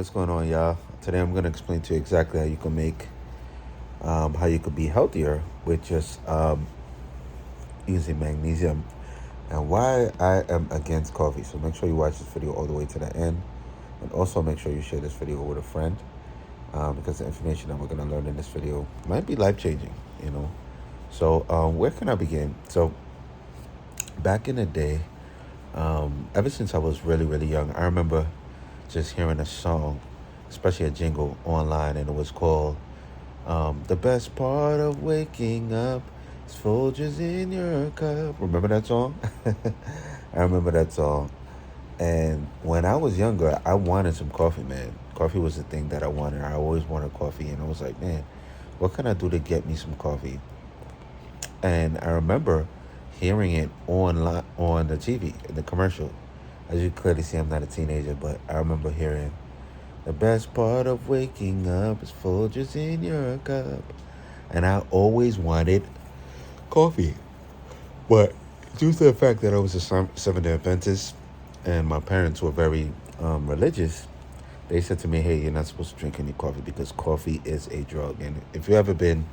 What's going on, y'all? Today I'm going to explain to you exactly how you can how you could be healthier with just using magnesium and why I am against coffee. So make sure you watch this video all the way to the end. And also make sure you share this video with a friend because the information that we're going to learn in this video might be life-changing, you know. So where can I begin? So back in the day, ever since I was really, really young, I remember just hearing a song, especially a jingle online, and it was called "The Best Part of Waking Up is Folgers in Your Cup." Remember that song? I remember that song. And when I was younger, I wanted some coffee, man. Coffee was the thing that I wanted. I always wanted coffee, and I was like, man, what can I do to get me some coffee? And I remember hearing it on the TV in the commercial. As you clearly see, I'm not a teenager, but I remember hearing the best part of waking up is Folgers in your cup, and I always wanted coffee. But due to the fact that I was a Seventh-day Adventist, and my parents were very religious, they said to me, "Hey, you're not supposed to drink any coffee because coffee is a drug." And if you ever been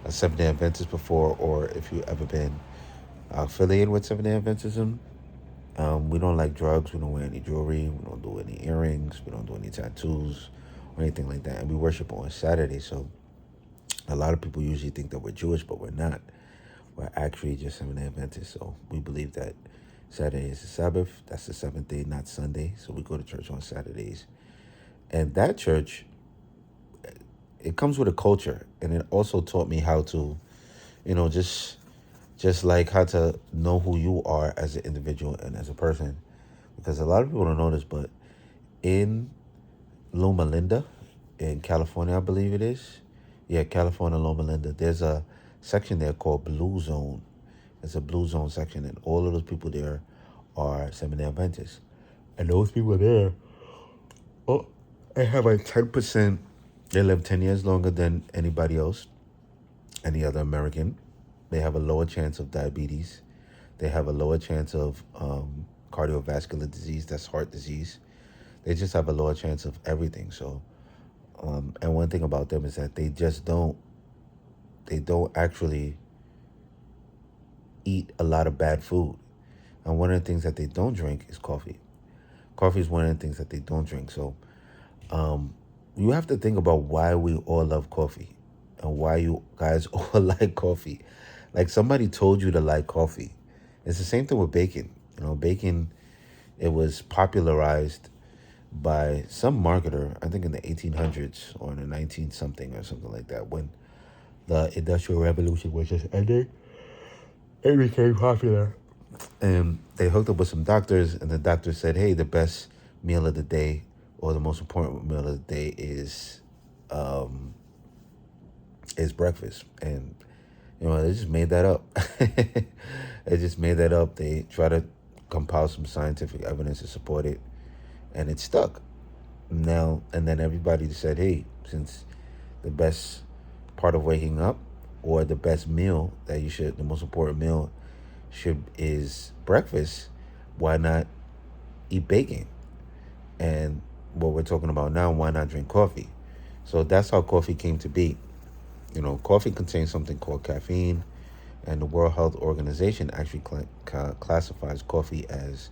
a Seventh-day Adventist before, or if you ever been affiliated with Seventh-day Adventism, we don't like drugs. We don't wear any jewelry. We don't do any earrings. We don't do any tattoos or anything like that. And we worship on Saturday. So a lot of people usually think that we're Jewish, but we're not. We're actually just Seventh-day Adventists. So we believe that Saturday is the Sabbath. That's the seventh day, not Sunday. So we go to church on Saturdays. And that church, it comes with a culture. And it also taught me how to, just like how to know who you are as an individual and as a person. Because a lot of people don't know this, but in Loma Linda, in California, I believe it is. Yeah, California, Loma Linda. There's a section there called Blue Zone. It's a Blue Zone section, and all of those people there are Seventh-day Adventists. And those people there, oh, they have like 10%. They live 10 years longer than anybody else, any other American. They have a lower chance of diabetes. They have a lower chance of cardiovascular disease, that's heart disease. They just have a lower chance of everything. So, and one thing about them is that they don't actually eat a lot of bad food. And one of the things that they don't drink is coffee. Coffee is one of the things that they don't drink. So, you have to think about why we all love coffee and why you guys all like coffee. Like somebody told you to like coffee. It's the same thing with bacon. Bacon, it was popularized by some marketer, I think in the 1800s or in the 19 something or something like that, when the Industrial Revolution was just ending. It became popular. And they hooked up with some doctors, and the doctor said, hey, the best meal of the day or the most important meal of the day is breakfast. And they just made that up. They just made that up. They try to compile some scientific evidence to support it, and it stuck. Now and then everybody said, hey, since the best part of waking up or the best meal the most important meal is breakfast, why not eat bacon? And what we're talking about now, why not drink coffee? So that's how coffee came to be. Coffee contains something called caffeine, and the World Health Organization actually classifies coffee as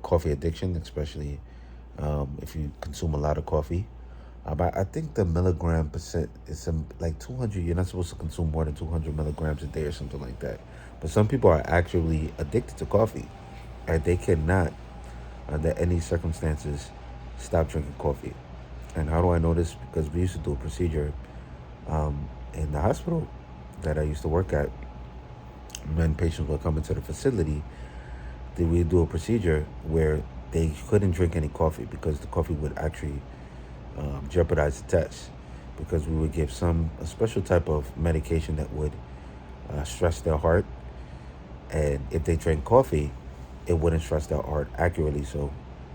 coffee addiction, especially if you consume a lot of coffee. But I think the milligram percent is like 200. You're not supposed to consume more than 200 milligrams a day or something like that. But some people are actually addicted to coffee, and they cannot, under any circumstances, stop drinking coffee. And how do I know this? Because we used to do a procedure in the hospital that I used to work at. When patients were coming to the facility, we do a procedure where they couldn't drink any coffee because the coffee would actually jeopardize the test, because we would give a special type of medication that would stress their heart, and if they drank coffee, it wouldn't stress their heart accurately. So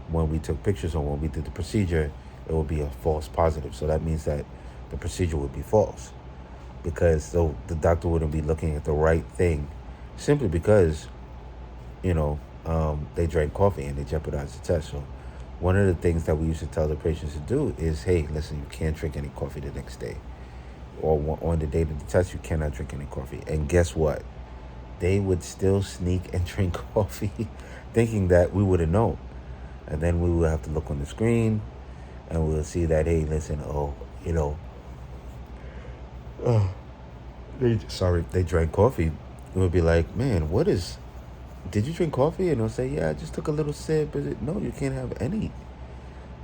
when we took pictures or when we did the procedure, it would be a false positive. So that means that the procedure would be false, because the doctor wouldn't be looking at the right thing, simply because they drank coffee and they jeopardized the test. So one of the things that we used to tell the patients to do is, hey, listen, you can't drink any coffee the next day. Or on the day of the test, you cannot drink any coffee. And guess what? They would still sneak and drink coffee thinking that we would have known. And then we would have to look on the screen and we'll see that, hey, listen, they drank coffee. It would be like, man, did you drink coffee? And they'll say, yeah, I just took a little sip. No, you can't have any.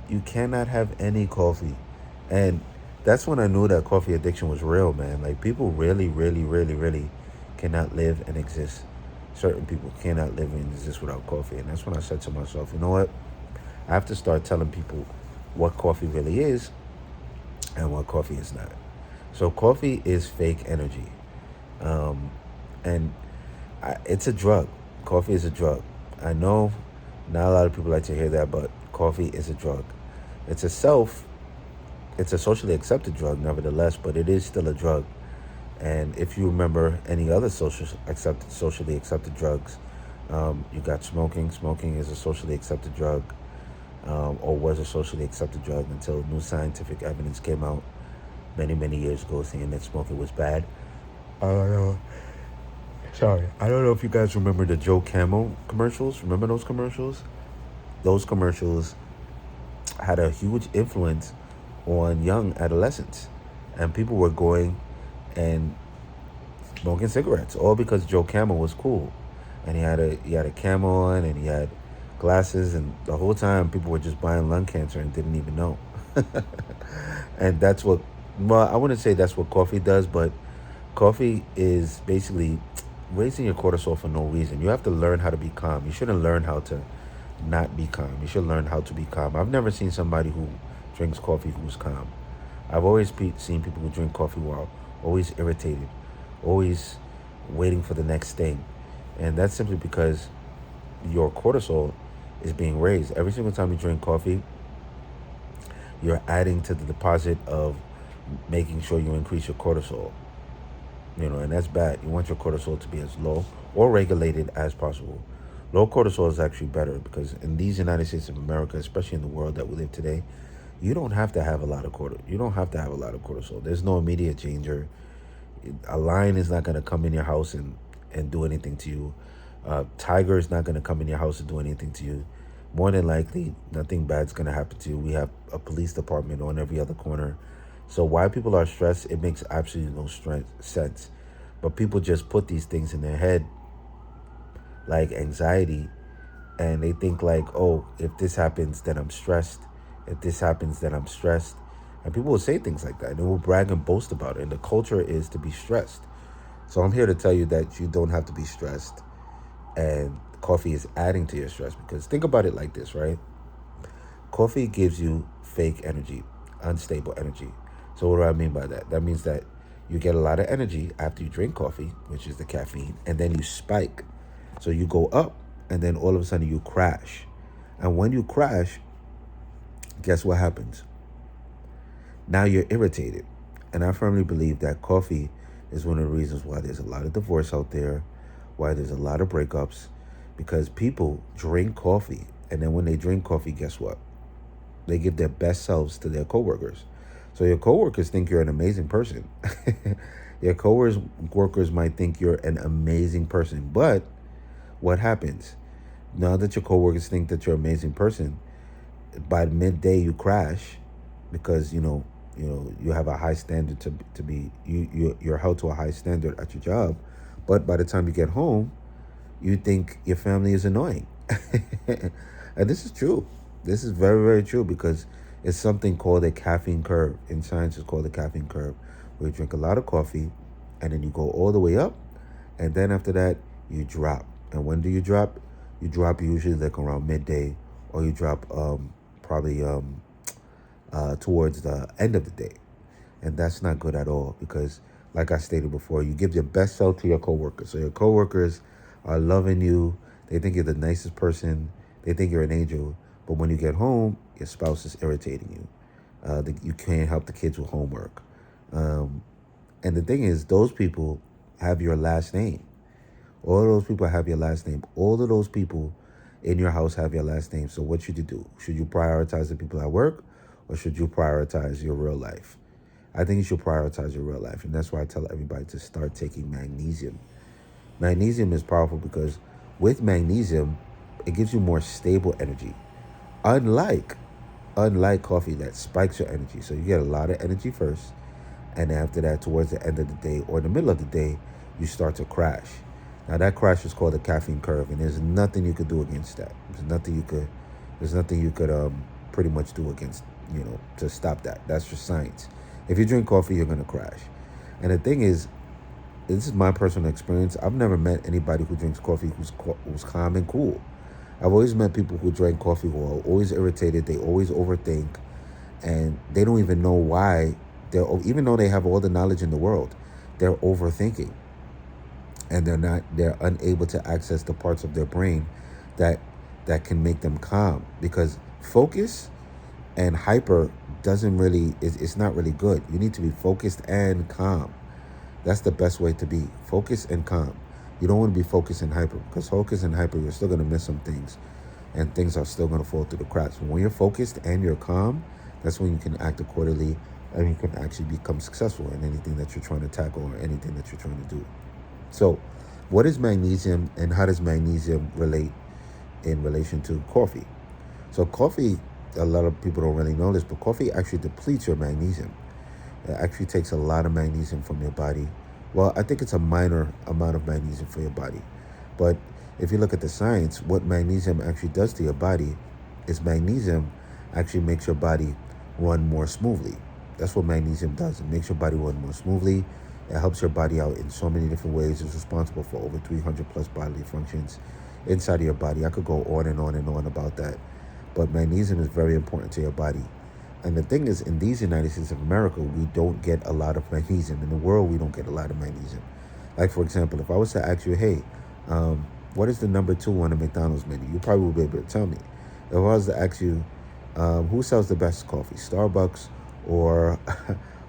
You cannot have any coffee. And that's when I knew that coffee addiction was real, man. Like, people really, really, really, really cannot live and exist. Certain people cannot live and exist without coffee. And that's when I said to myself, you know what? I have to start telling people what coffee really is and what coffee is not. So coffee is fake energy. And it's a drug. Coffee is a drug. I know not a lot of people like to hear that, but coffee is a drug. It's a socially accepted drug, nevertheless, but it is still a drug. And if you remember any other socially accepted drugs, you got smoking. Smoking is a socially accepted drug, or was a socially accepted drug until new scientific evidence came out many, many years ago saying that smoking was bad. Sorry. I don't know if you guys remember the Joe Camel commercials. Remember those commercials? Those commercials had a huge influence on young adolescents. And people were going and smoking cigarettes, all because Joe Camel was cool. And he had a camo on and he had glasses, and the whole time people were just buying lung cancer and didn't even know. And I wouldn't say that's what coffee does, but coffee is basically raising your cortisol for no reason. You have to learn how to be calm. You shouldn't learn how to not be calm. You should learn how to be calm. I've never seen somebody who drinks coffee who's calm. I've always seen people who drink coffee who are always irritated, always waiting for the next thing. And that's simply because your cortisol is being raised. Every single time you drink coffee, you're adding to the deposit of making sure you increase your cortisol. And that's bad. You want your cortisol to be as low or regulated as possible. Low cortisol is actually better because in these United States of America, especially in the world that we live today, you don't have to have a lot of cortisol. There's no immediate danger. A lion is not going to come in your house and do anything to you. Tiger is not going to come in your house and do anything to you. More than likely, nothing bad's going to happen to you. We have a police department on every other corner. So why people are stressed, it makes absolutely no sense. But people just put these things in their head, like anxiety, and they think like, oh, if this happens, then I'm stressed. If this happens, then I'm stressed. And people will say things like that. And they will brag and boast about it. And the culture is to be stressed. So I'm here to tell you that you don't have to be stressed. And coffee is adding to your stress. Because think about it like this, right? Coffee gives you fake energy, unstable energy. So what do I mean by that? That means that you get a lot of energy after you drink coffee, which is the caffeine, and then you spike. So you go up, and then all of a sudden you crash. And when you crash, guess what happens? Now you're irritated. And I firmly believe that coffee is one of the reasons why there's a lot of divorce out there, why there's a lot of breakups, because people drink coffee. And then when they drink coffee, guess what? They give their best selves to their coworkers. So your coworkers think you're an amazing person. Your coworkers might think you're an amazing person. But what happens? Now that your coworkers think that you're an amazing person, by midday you crash because you have a high standard to be you're held to a high standard at your job. But by the time you get home, you think your family is annoying. And this is true. This is very, very true because it's something called a caffeine curve. In science, it's called a caffeine curve, where you drink a lot of coffee and then you go all the way up. And then after that, you drop. And when do you drop? You drop usually like around midday, or you drop probably towards the end of the day. And that's not good at all because, like I stated before, you give your best self to your coworkers. So your coworkers are loving you. They think you're the nicest person. They think you're an angel. But when you get home, your spouse is irritating you. You can't help the kids with homework. And the thing is, those people have your last name. All of those people have your last name. All of those people in your house have your last name. So what should you do? Should you prioritize the people at work, or should you prioritize your real life? I think you should prioritize your real life. And that's why I tell everybody to start taking magnesium. Magnesium is powerful because with magnesium, it gives you more stable energy. Unlike unlike coffee that spikes your energy. So you get a lot of energy first, and after that, towards the end of the day or the middle of the day, you start to crash. Now that crash is called the caffeine curve, and there's nothing you could do against that. There's nothing you could pretty much do against, to stop that. That's just science. If you drink coffee, you're gonna crash. And the thing is, this is my personal experience. I've never met anybody who drinks coffee who's calm and cool. I've always met people who drink coffee who are always irritated. They always overthink, and they don't even know why. Even though they have all the knowledge in the world, they're overthinking, and they're unable to access the parts of their brain that can make them calm, because focus and hyper doesn't really it's not really good. You need to be focused and calm. That's the best way to be. Focus and calm. You don't want to be focused and hyper, because focus and hyper, you're still going to miss some things, and things are still going to fall through the cracks. But when you're focused and you're calm, that's when you can act accordingly, and you can actually become successful in anything that you're trying to tackle or anything that you're trying to do. So what is magnesium, and how does magnesium relate in relation to coffee? So coffee, a lot of people don't really know this, but coffee actually depletes your magnesium. It actually takes a lot of magnesium from your body. Well, I think it's a minor amount of magnesium for your body. But if you look at the science, what magnesium actually does to your body is magnesium actually makes your body run more smoothly. That's what magnesium does. It makes your body run more smoothly. It helps your body out in so many different ways. It's responsible for over 300 plus bodily functions inside of your body. I could go on and on and on about that. But magnesium is very important to your body. And the thing is, in these United States of America, we don't get a lot of magnesium. In the world, we don't get a lot of magnesium. Like, for example, if I was to ask you, hey, what is the number 2 on the McDonald's menu? You probably would be able to tell me. If I was to ask you, who sells the best coffee, Starbucks or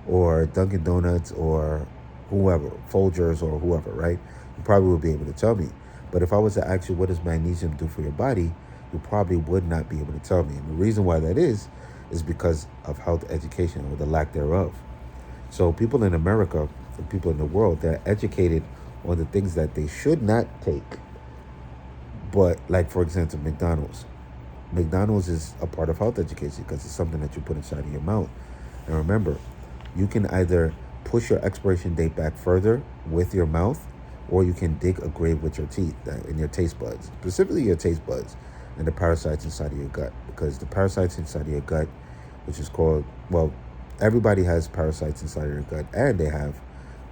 or Dunkin' Donuts or whoever, Folgers or whoever, right? You probably would be able to tell me. But if I was to ask you, what does magnesium do for your body? You probably would not be able to tell me. And the reason why that is because of health education, or the lack thereof. So people in America and people in the world, they're educated on the things that they should not take. But like, for example, McDonald's. McDonald's is a part of health education because it's something that you put inside of your mouth. And remember, you can either push your expiration date back further with your mouth, or you can dig a grave with your teeth and your taste buds, specifically your taste buds and the parasites inside of your gut. Because the parasites inside of your gut, which is called, well, everybody has parasites inside of their gut, and they have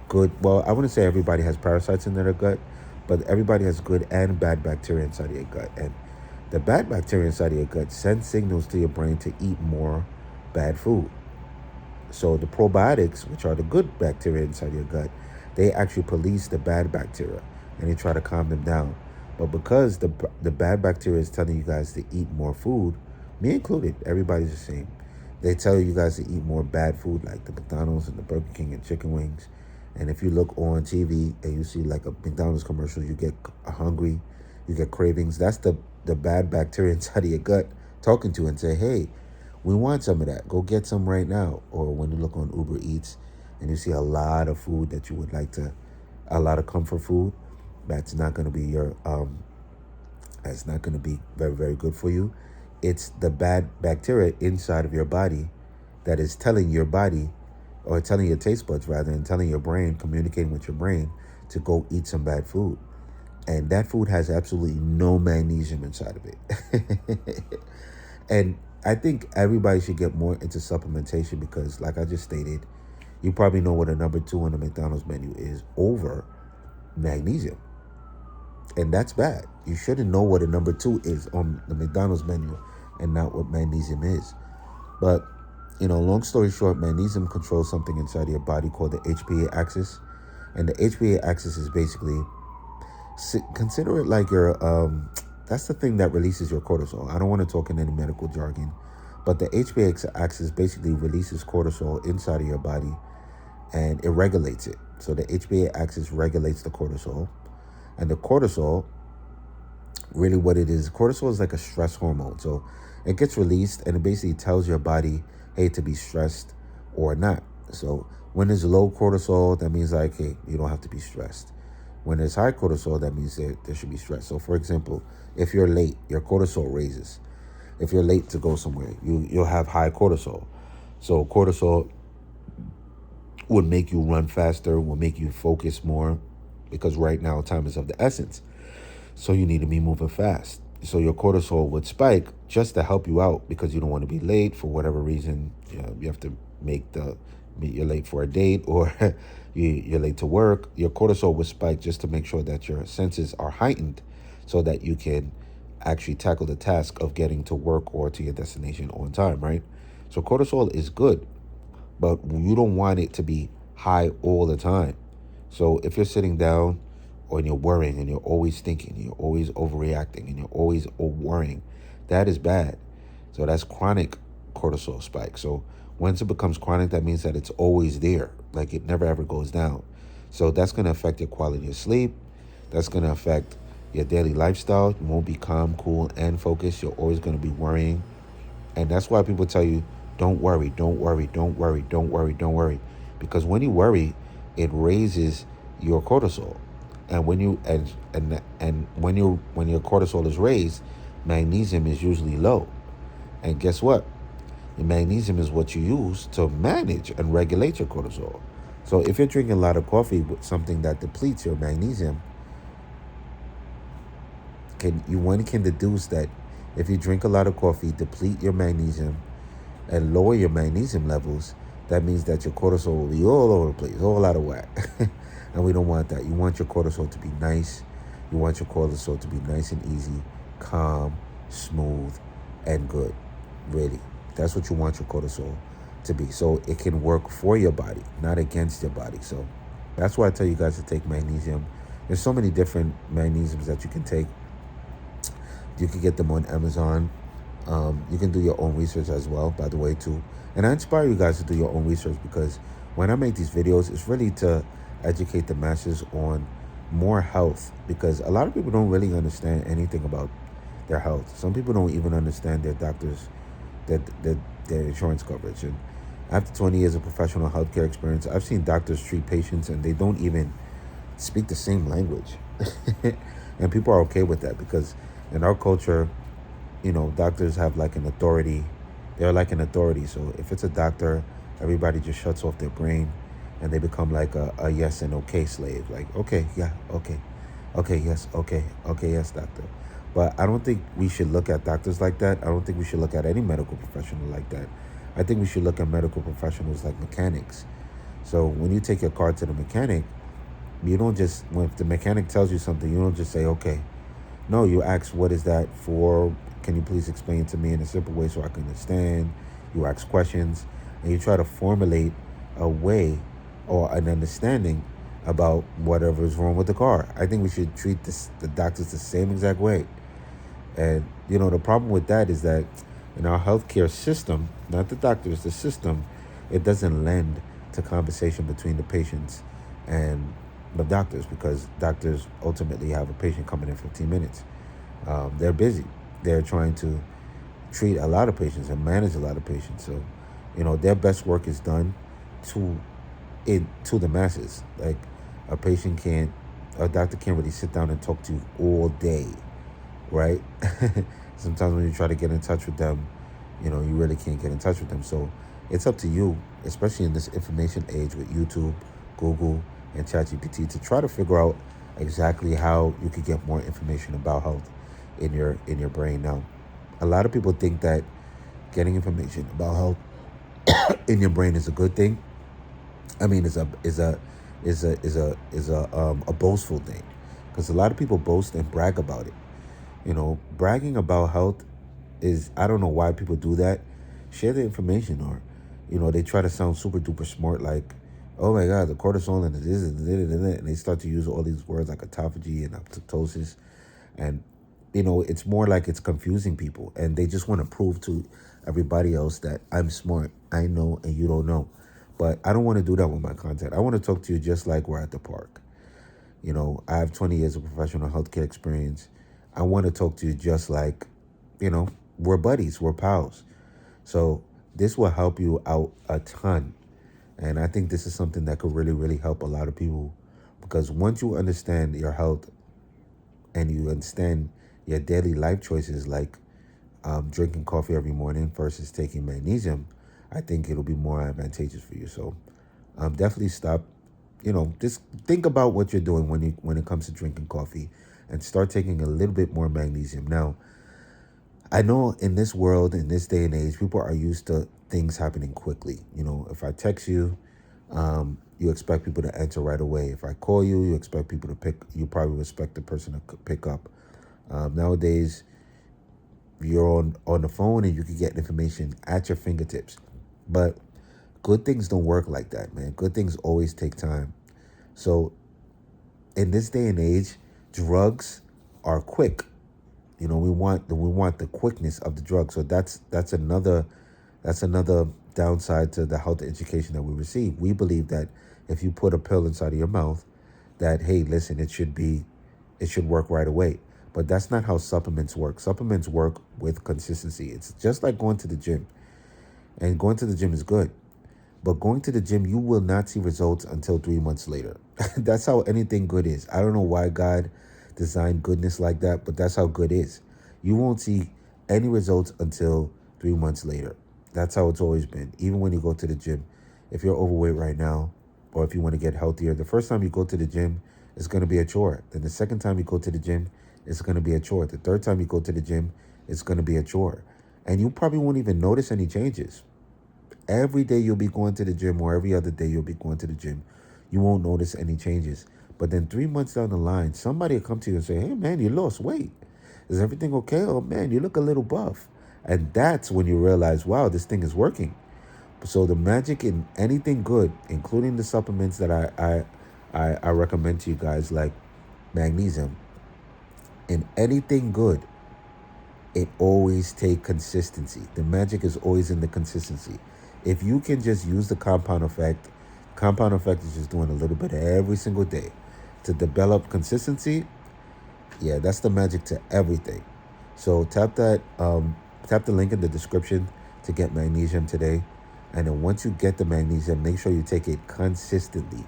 good, well, I wouldn't say everybody has parasites in their gut, but everybody has good and bad bacteria inside of your gut. And the bad bacteria inside of your gut send signals to your brain to eat more bad food. So the probiotics, which are the good bacteria inside your gut, they actually police the bad bacteria, and they try to calm them down. But because the bad bacteria is telling you guys to eat more food, me included, everybody's the same. They tell you guys to eat more bad food, like the McDonald's and the Burger King and chicken wings. And if you look on TV and you see like a McDonald's commercial, you get hungry, you get cravings. That's the bad bacteria inside of your gut talking to you and say, hey, we want some of that. Go get some right now. Or when you look on Uber Eats and you see a lot of food that you would like to, a lot of comfort food, that's not going to be that's not going to be very, very good for you. It's the bad bacteria inside of your body that is telling your body, or telling your taste buds rather, and telling your brain, communicating with your brain to go eat some bad food. And that food has absolutely no magnesium inside of it. And I think everybody should get more into supplementation, because like I just stated, you probably know what a number 2 on the McDonald's menu is over magnesium. And that's bad. You shouldn't know what a number 2 is on the McDonald's menu and not what magnesium is. But, long story short, magnesium controls something inside of your body called the HPA axis. And the HPA axis is basically, consider it like your, that's the thing that releases your cortisol. I don't want to talk in any medical jargon, but the HPA axis basically releases cortisol inside of your body, and it regulates it. So the HPA axis regulates the cortisol. And the cortisol Really what it is, cortisol is like a stress hormone. So it gets released and it basically tells your body, hey, to be stressed or not. So when there's low cortisol, that means like, hey, you don't have to be stressed. When there's high cortisol, that means there should be stress. So for example, if you're late, your cortisol raises. If you're late to go somewhere, you'll have high cortisol. So cortisol would make you run faster, will make you focus more, because right now time is of the essence. So you need to be moving fast. So your cortisol would spike just to help you out because you don't want to be late for whatever reason. You have to you're late for a date or you're late to work. Your cortisol would spike just to make sure that your senses are heightened so that you can actually tackle the task of getting to work or to your destination on time, right? So cortisol is good, but you don't want it to be high all the time. So if you're sitting down or you're worrying and you're always thinking, you're always overreacting and you're always worrying, that is bad. So that's chronic cortisol spike. So once it becomes chronic, that means that it's always there, like it never ever goes down. So that's going to affect your quality of sleep. That's going to affect your daily lifestyle. You won't be calm, cool, and focused. You're always going to be worrying. And that's why people tell you, don't worry, don't worry, don't worry, don't worry, don't worry. Because when you worry, it raises your cortisol. And when your cortisol is raised, magnesium is usually low. And guess what? The magnesium is what you use to manage and regulate your cortisol. So if you're drinking a lot of coffee with something that depletes your magnesium, one can deduce that if you drink a lot of coffee, deplete your magnesium and lower your magnesium levels, that means that your cortisol will be all over the place, all out of whack. And we don't want that. You want your cortisol to be nice. You want your cortisol to be nice and easy, calm, smooth, and good. Really. That's what you want your cortisol to be. So it can work for your body, not against your body. So that's why I tell you guys to take magnesium. There's so many different magnesiums that you can take. You can get them on Amazon. You can do your own research as well, by the way, too. And I inspire you guys to do your own research because when I make these videos, it's really to educate the masses on more health, because a lot of people don't really understand anything about their health. Some people don't even understand their doctors, their insurance coverage. And after 20 years of professional healthcare experience, I've seen doctors treat patients and they don't even speak the same language. And people are okay with that because in our culture, doctors have like an authority. They're like an authority. So if it's a doctor, everybody just shuts off their brain and they become like a yes and okay slave. Like, okay, yeah, okay. Okay, yes, okay, yes, doctor. But I don't think we should look at doctors like that. I don't think we should look at any medical professional like that. I think we should look at medical professionals like mechanics. So when you take your car to the mechanic, you don't just, when the mechanic tells you something, you don't just say, okay. No, you ask, what is that for? Can you please explain to me in a simple way so I can understand? You ask questions and you try to formulate a way or an understanding about whatever is wrong with the car. I think we should treat the doctors the same exact way. And, the problem with that is that in our healthcare system, not the doctors, the system, it doesn't lend to conversation between the patients and the doctors, because doctors ultimately have a patient coming in 15 minutes. They're busy. They're trying to treat a lot of patients and manage a lot of patients. So, their best work is done to the masses. Like a doctor can't really sit down and talk to you all day, right? Sometimes when you try to get in touch with them, you really can't get in touch with them. So it's up to you, especially in this information age with YouTube, Google, and ChatGPT, to try to figure out exactly how you could get more information about health in your brain. Now, a lot of people think that getting information about health in your brain is a good thing. I mean, is a boastful thing, because a lot of people boast and brag about it. Bragging about health is, I don't know why people do that. Share the information, or they try to sound super duper smart, like, oh my God, the cortisol and this and they start to use all these words like autophagy and apoptosis, and it's more like it's confusing people, and they just want to prove to everybody else that I'm smart, I know, and you don't know. But I don't want to do that with my content. I want to talk to you just like we're at the park. I have 20 years of professional healthcare experience. I want to talk to you just like, you know, we're buddies, we're pals. So this will help you out a ton. And I think this is something that could really, really help a lot of people, because once you understand your health and you understand your daily life choices, like drinking coffee every morning versus taking magnesium, I think it'll be more advantageous for you. So definitely stop. Just think about what you're doing when it comes to drinking coffee, and start taking a little bit more magnesium. Now, I know in this world, in this day and age, people are used to things happening quickly. If I text you, you expect people to answer right away. If I call you, you expect people to pick. You probably expect the person to pick up. Nowadays, you're on the phone and you can get information at your fingertips. But good things don't work like that, man. Good things always take time. So in this day and age, drugs are quick. We want the quickness of the drug. So that's another downside to the health education that we receive. We believe that if you put a pill inside of your mouth, that, hey, listen, it should work right away. But that's not how supplements work. Supplements work with consistency. It's just like going to the gym. And going to the gym is good. But going to the gym, you will not see results until 3 months later. That's how anything good is. I don't know why God designed goodness like that, but that's how good is. You won't see any results until 3 months later. That's how it's always been. Even when you go to the gym, if you're overweight right now, or if you want to get healthier, the first time you go to the gym, it's going to be a chore. Then the second time you go to the gym, it's going to be a chore. The third time you go to the gym, it's going to be a chore. And you probably won't even notice any changes. Every day you'll be going to the gym, or every other day you'll be going to the gym, you won't notice any changes. But then 3 months down the line, somebody will come to you and say, hey, man, you lost weight. Is everything okay? Oh, man, you look a little buff. And that's when you realize, wow, this thing is working. So the magic in anything good, including the supplements that I recommend to you guys, like magnesium, in anything good, it always take consistency. The magic is always in the consistency. If you can just use the compound effect is just doing a little bit every single day to develop consistency. Yeah, that's the magic to everything. So tap the link in the description to get magnesium today. And then once you get the magnesium, make sure you take it consistently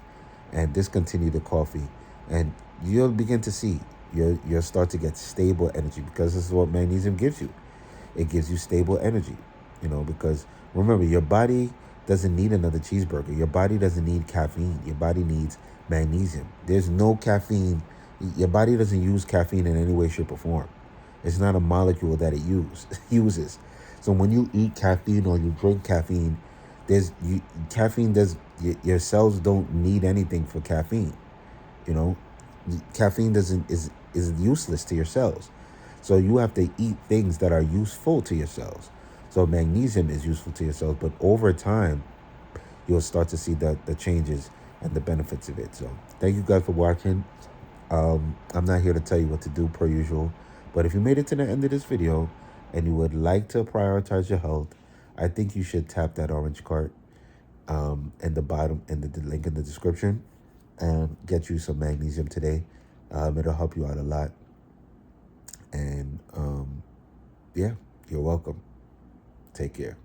and discontinue the coffee. And you'll begin to see you'll start to get stable energy, because this is what magnesium gives you. It gives you stable energy, because remember, your body doesn't need another cheeseburger. Your body doesn't need caffeine. Your body needs magnesium. There's no caffeine. Your body doesn't use caffeine in any way, shape, or form. It's not a molecule that it uses. So when you eat caffeine or you drink caffeine, caffeine does your cells don't need anything for caffeine. You know, caffeine doesn't is useless to your cells. So you have to eat things that are useful to your cells. So magnesium is useful to your cells, but over time, you'll start to see the changes and the benefits of it. So thank you guys for watching. I'm not here to tell you what to do per usual, but if you made it to the end of this video and you would like to prioritize your health, I think you should tap that orange card in the bottom, in the link in the description, and get you some magnesium today. It'll help you out a lot. And yeah, you're welcome. Take care.